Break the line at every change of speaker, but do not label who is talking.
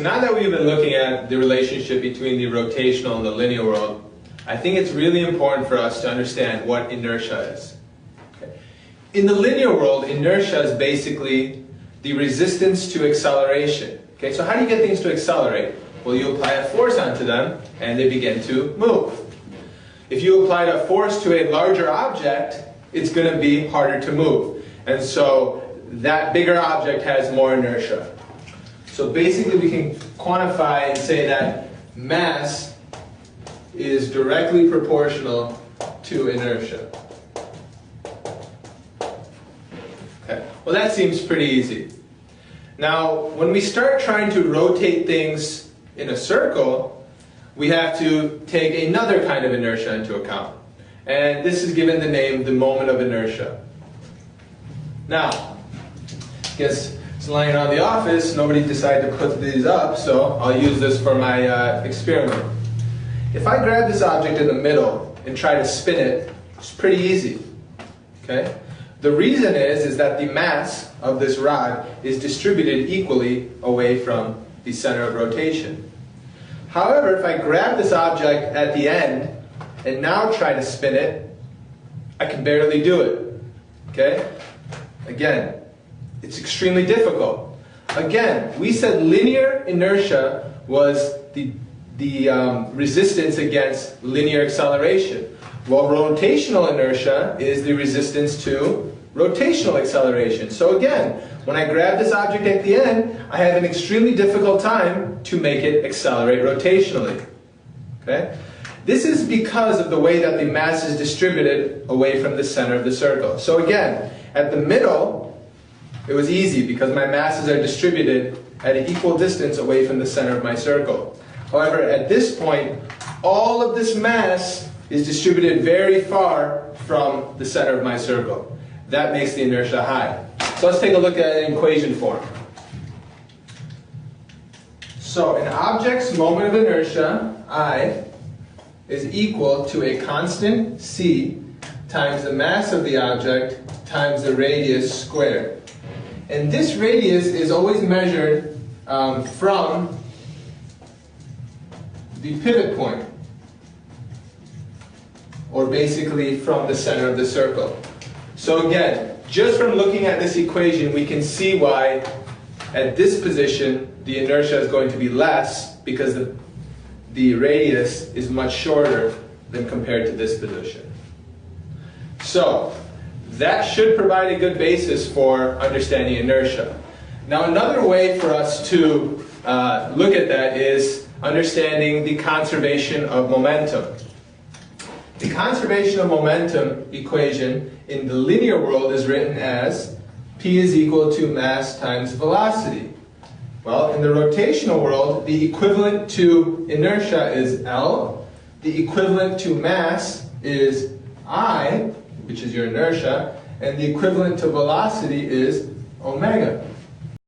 Now that we've been looking at the relationship between the rotational and the linear world, I think it's really important for us to understand what inertia is. Okay. In the linear world, inertia is basically the resistance to acceleration. Okay, so how do you get things to accelerate? Well, you apply a force onto them and they begin to move. If you applied a force to a larger object, it's going to be harder to move. And so that bigger object has more inertia. So basically we can quantify and say that mass is directly proportional to inertia. Okay. Well, that seems pretty easy. Now, when we start trying to rotate things in a circle, we have to take another kind of inertia into account. And this is given the name the moment of inertia. Now, I guess it's lying around the office, nobody decided to put these up, so I'll use this for my experiment. If I grab this object in the middle and try to spin it, it's pretty easy. Okay? The reason is that the mass of this rod is distributed equally away from the center of rotation. However, if I grab this object at the end and now try to spin it, I can barely do it. Okay? Again, it's extremely difficult. Again, we said linear inertia was the resistance against linear acceleration, while rotational inertia is the resistance to rotational acceleration. So again, when I grab this object at the end, I have an extremely difficult time to make it accelerate rotationally. Okay? This is because of the way that the mass is distributed away from the center of the circle. So again, at the middle, it was easy because my masses are distributed at an equal distance away from the center of my circle. However, at this point, all of this mass is distributed very far from the center of my circle. That makes the inertia high. So let's take a look at an equation form. So an object's moment of inertia, I, is equal to a constant c times the mass of the object times the radius squared. And this radius is always measured from the pivot point, or basically from the center of the circle. So again, just from looking at this equation, we can see why at this position the inertia is going to be less, because the radius is much shorter than compared to this position. So that should provide a good basis for understanding inertia. Now, another way for us to look at that is understanding the conservation of momentum. The conservation of momentum equation in the linear world is written as P is equal to mass times velocity. Well, in the rotational world, the equivalent to inertia is L. The equivalent to mass is I, which is your inertia, and the equivalent to velocity is omega.